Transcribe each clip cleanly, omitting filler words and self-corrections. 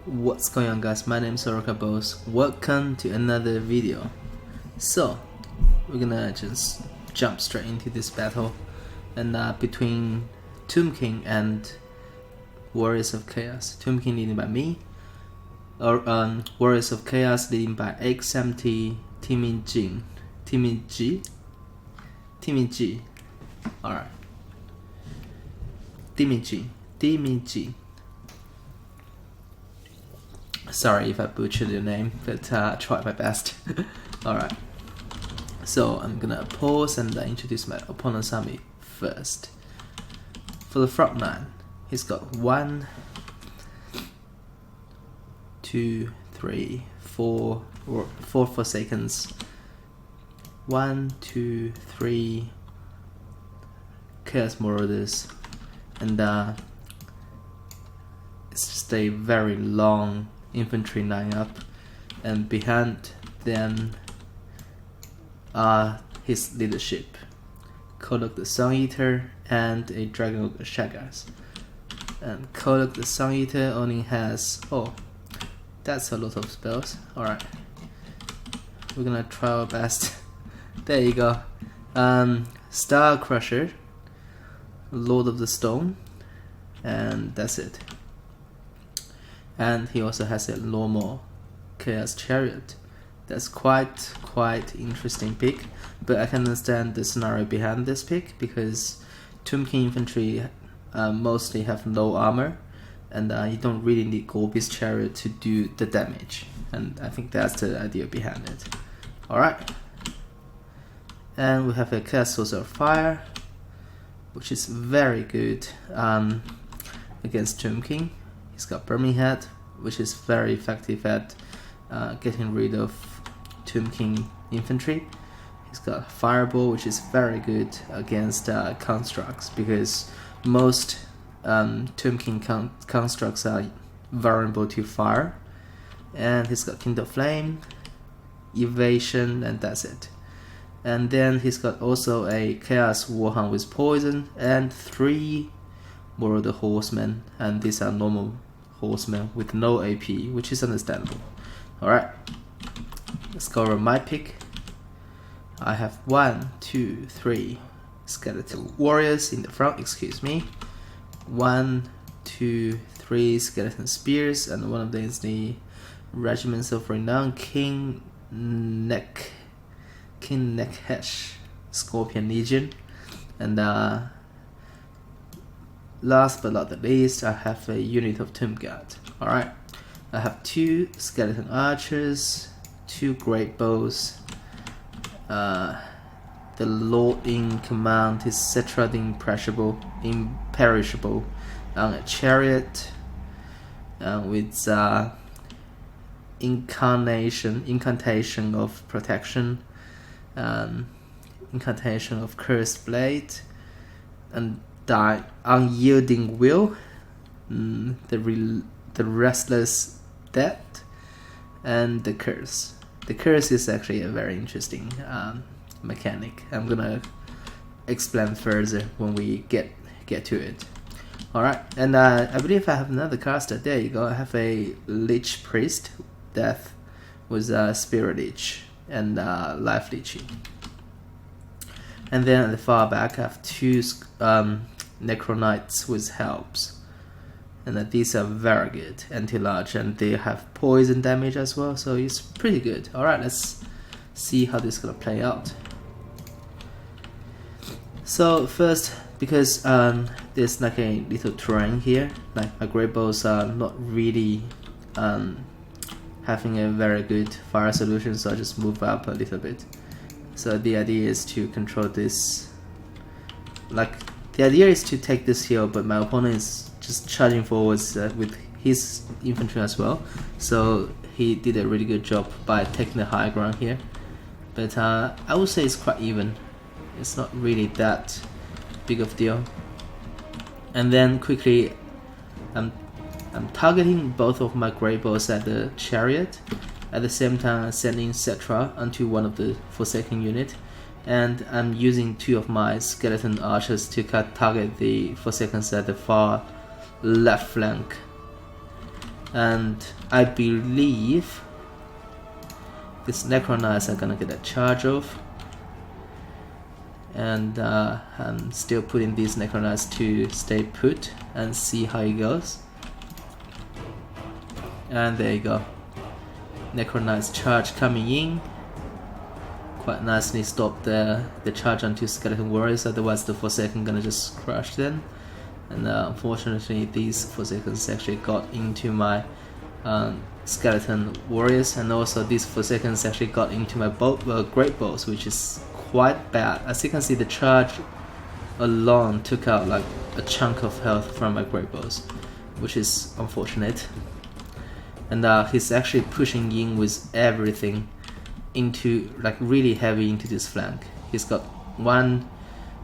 What's going on, guys? My name is Boss. Welcome to another video. So we're gonna just jump straight into this battle, and between Tomb King and Warriors of Chaos. Tomb King leading by me, or Warriors of Chaos leading by XMT Dimmy. Alright, Dimmy. Sorry if I butchered your name, but I tried my best. Alright, so I'm gonna pause and introduce my opponent's army first. For the front line, he's got 1, 2, 3, 4 Forsakens, 1, 2, 3 Chaos Marauders, and it's just a very long infantry line up, and behind them are his leadership, Kodok the Sun Eater and a Dragon of the Shaggers. And Kodok the Sun Eater only has, oh, that's a lot of spells. Alright, we're gonna try our best. There you go. Star Crusher, Lord of the Stone, and that's it. And he also has a normal Chaos Chariot. That's quite interesting pick, but I can understand the scenario behind this pick, because Tomb King infantry mostly have low armor, and you don't really need Golby's Chariot to do the damage, and I think that's the idea behind it. Alright, and we have a Chaos Sorcerer of Fire, which is very good against Tomb King. He's got Burning Head, which is very effective at getting rid of Tomb King infantry. He's got Fireball, which is very good against constructs, because most Tomb King constructs are vulnerable to fire. And he's got Kindle Flame, Evasion, and that's it. And then he's got also a Chaos Warhammer with Poison and 3 Marauder Horsemen, and these are normal horsemen with no AP, which is understandable. Alright, let's go over my pick. I have 1, 2, 3 skeleton warriors in the front, 1, 2, 3 skeleton spears, and one of them is the Regiments of Renown King Nekhesh Scorpion Legion. And last but not the least, I have a unit of Tomb Guard. Alright, I have 2 skeleton archers, 2 great bows, the Lord in Command is Cetra the Imperishable on a chariot, with incantation of protection, incantation of Cursed Blade, and Unyielding Will, the Restless Death, and the Curse. The Curse is actually a very interesting mechanic. I'm gonna explain further when we get to it. Alright, and I believe I have another caster. There you go. I have a Lich Priest, Death, with Spirit Lich and Life Leeching. And then at the far back I have 2 Necro Knights with Helps, and these are very good anti-large, and they have poison damage as well, so it's pretty good. Alright, let's see how this is gonna play out. So first, because there's like a little terrain here, like my great bows are not really having a very good fire solution, so I just move up a little bit. So the idea is to control this, the idea is to take this hill, but my opponent is just charging forwards with his infantry as well, so he did a really good job by taking the high ground here. But I would say it's quite even. It's not really that big of a deal. And then quickly, I'm targeting both of my great bows at the chariot, at the same time sending Cetra onto one of the Forsaken unit, and I'm using 2 of my skeleton archers to target the Forsakens at the far left flank. and I believe this Necron Knights are gonna get a charge off, and I'm still putting these Necron Knights to stay put and see how it goes. And there you go, Necron Knights charge coming in. Quite nicely stop the charge onto Skeleton Warriors, otherwise the Forsaken gonna just crush them. And unfortunately these Forsakens actually got into my Skeleton Warriors, and also these Forsakens actually got into my Great Bows, which is quite bad. As you can see, the charge alone took out like a chunk of health from my Great Bows, which is unfortunate. And he's actually pushing in with everything into, like, really heavy into this flank. He's got one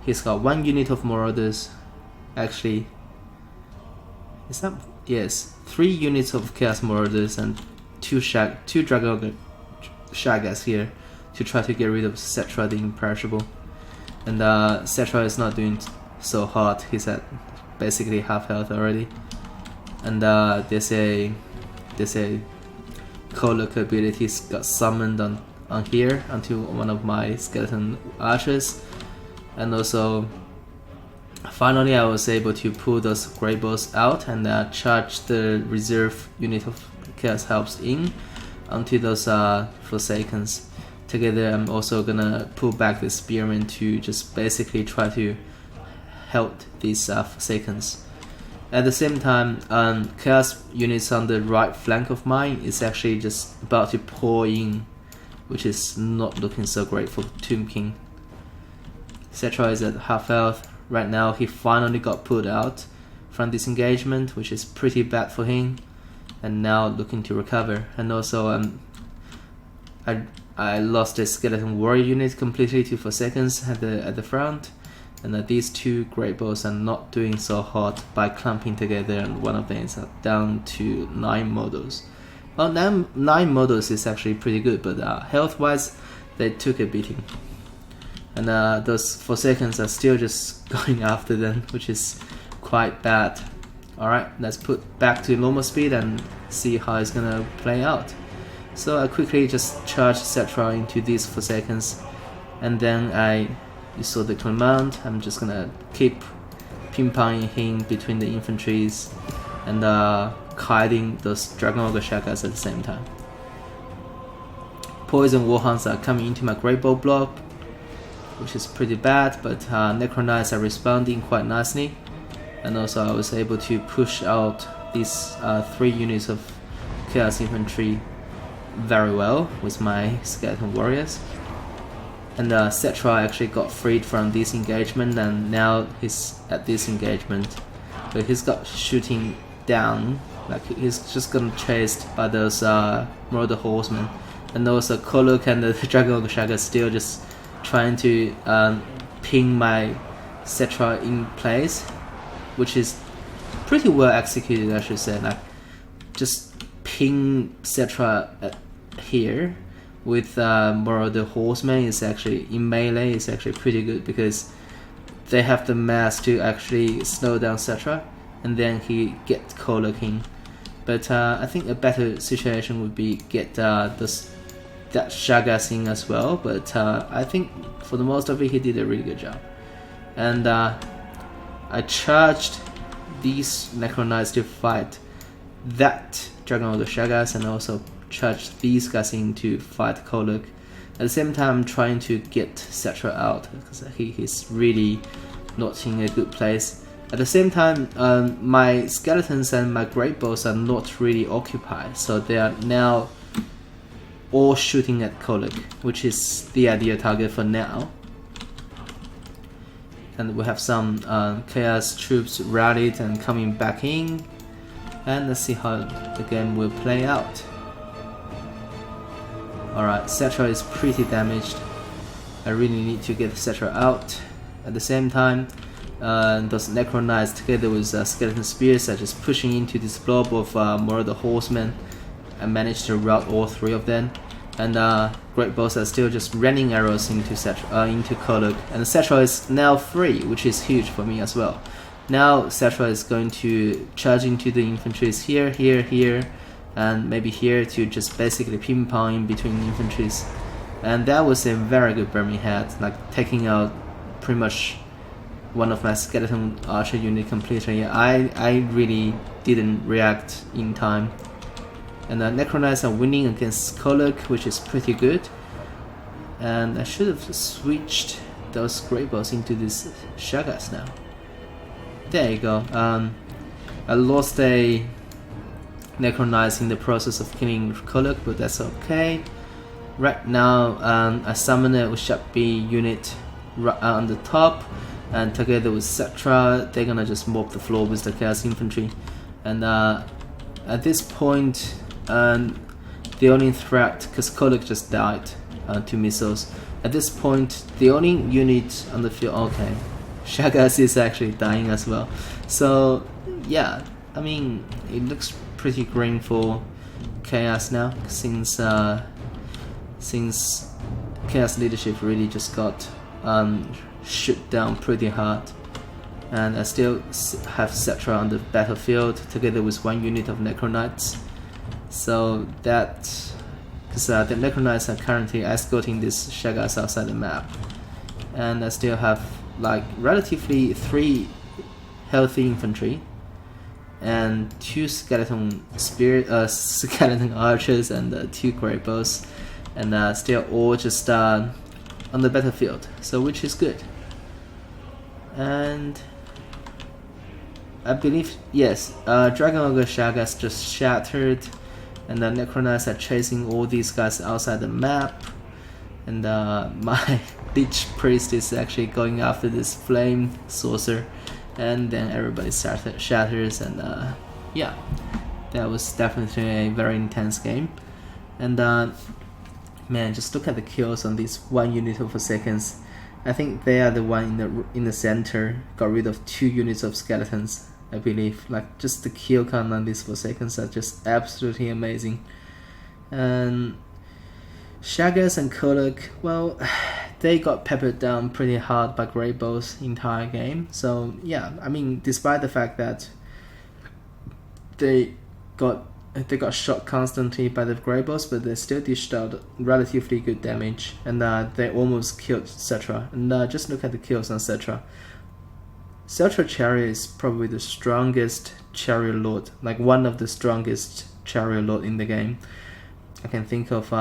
unit of Marauders. Actually, is that, yes, 3 units of Chaos Marauders and 2 Dragon Shagas here to try to get rid of Cetra the Imperishable. And Cetra is not doing so hot. He's at basically half health already. And there's a Kolok abilities got summoned on here onto one of my Skeleton Archers, and also finally I was able to pull those Great Bows out and charge the reserve unit of Chaos Helps in onto those Forsakens. Together I'm also gonna pull back the Spearmen to just basically try to help these Forsakens. At the same time, Chaos units on the right flank of mine is actually just about to pour in, which is not looking so great for Tomb King. Cetra is at half health. Right now he finally got pulled out from this engagement, which is pretty bad for him, and now looking to recover. And also I lost a Skeleton Warrior unit completely to Forsakens at the front, and these 2 Great Bows are not doing so hot by clumping together, and one of them is down to 9 models. Well, 9 models is actually pretty good, but health wise they took a beating. And those Forsakens are still just going after them, which is quite bad. Alright, let's put back to normal speed and see how it's gonna play out. So I quickly just charge Cetra into these Forsakens, and then you saw the command. I'm just gonna keep ping-ponging him between the infantries and kiting those Dragon Ogre Shagas at the same time. Poison Warhounds are coming into my Great Bow block, which is pretty bad, but Necron Knights are responding quite nicely. And also I was able to push out these 3 units of Chaos Infantry very well with my Skeleton Warriors. And Cetra actually got freed from this engagement, and now he's at this engagement, but he's got shooting down, like he's just gonna chased by those Marauder Horsemen. And also Kolok and the Dragon Ogre Shaga still just trying to ping my Cetra in place, which is pretty well executed, I should say. Like, just ping Cetra here with Marauder Horsemen is actually, in melee, is actually pretty good, because they have the mass to actually slow down Cetra, and then he gets Kolok. But I think a better situation would be get that Shagas in as well, but I think for the most of it he did a really good job. And I charged these Necron Knights to fight that Dragon Ogre Shagas, and also charged these guys in to fight Kolok. At the same time trying to get Cetra out, because he's really not in a good place. At the same time, my Skeletons and my Great Bows are not really occupied, so they are now all shooting at Kolok, which is the ideal target for now. And we have some Chaos troops rallied and coming back in, and let's see how the game will play out. Alright, Cetra is pretty damaged. I really need to get Cetra out. At the same time, those Necron Knights together with Skeleton Spears are just pushing into this blob of Marauder Horsemen. I managed to rout all 3 of them. And Great Bows are still just raining arrows into Kolok. And Cetra is now free, which is huge for me as well. Now Cetra is going to charge into the infantries here, here, here, and maybe here to just basically ping-pong in between infantries. And that was a very good Burmese head, like taking out pretty much one of my skeleton archer unit completely. I really didn't react in time. And the Necronites are winning against Kolok, which is pretty good. And I should have switched those Grey Balls into these Shagas now. There you go. I lost a Necronites in the process of killing Kolok, but that's okay. Right now, I summon a Ushabti unit right on the top, and together with Cetra, they're gonna just mop the floor with the Chaos Infantry. And at this point, the only threat, because Kolok just died to missiles. At this point, the only unit on the field, okay, Shagas is actually dying as well. So yeah, I mean, it looks pretty green for Chaos now, since Chaos leadership really just got shoot down pretty hard. And I still have Cetra on the battlefield together with one unit of Necronites. So that, because the Necronites are currently escorting these Shagas outside the map, and I still have like relatively 3 healthy infantry and 2 skeleton archers and 2 Grey Balls, and still all just on the battlefield, so which is good. And I believe, yes, Dragon Ogre Shagas just shattered, and the Necronites are chasing all these guys outside the map, and my Lich Priest is actually going after this Flame Saucer, and then everybody shatters, and yeah, that was definitely a very intense game. And man, just look at the kills on this 1 unit of seconds. I think they are the one in the center got rid of 2 units of skeletons, I believe. Like, just the kill count on these 4 seconds are just absolutely amazing. And Shagas and Kolok, well, they got peppered down pretty hard by Grey Balls the entire game. So yeah, I mean, despite the fact that they got shot constantly by the Grey Balls, but they still dished out relatively good damage, and they almost killed Cetra. And just look at the kills on Cetra. Cetra Chariot is probably the strongest Chariot Lord, like one of the strongest Chariot Lord in the game. I can think of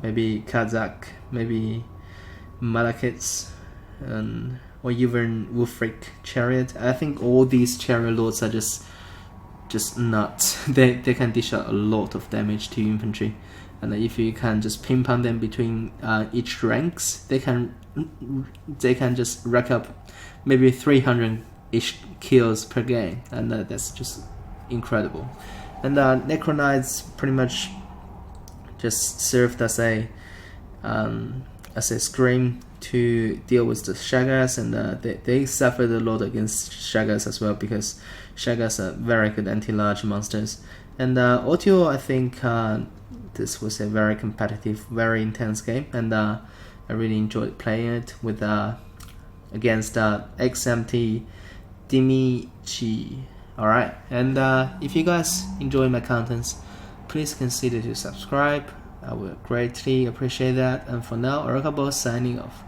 maybe Kazakh, maybe Malakit's, or even Wolfric Chariot. I think all these Chariot Lords are just nuts. They can dish out a lot of damage to infantry, and if you can just ping pong them between each ranks, they can just rack up maybe 300-ish kills per game, and that's just incredible. And Necronites pretty much just served as a screen to deal with the Shagas, and they suffered a lot against Shagas as well, because Shagas are very good anti-large monsters. And Otio, I think this was a very competitive, very intense game, and I really enjoyed playing it with against XMT Dimmy. Alright, and if you guys enjoy my contents, please consider to subscribe. I will greatly appreciate that. And for now, Oracable signing off.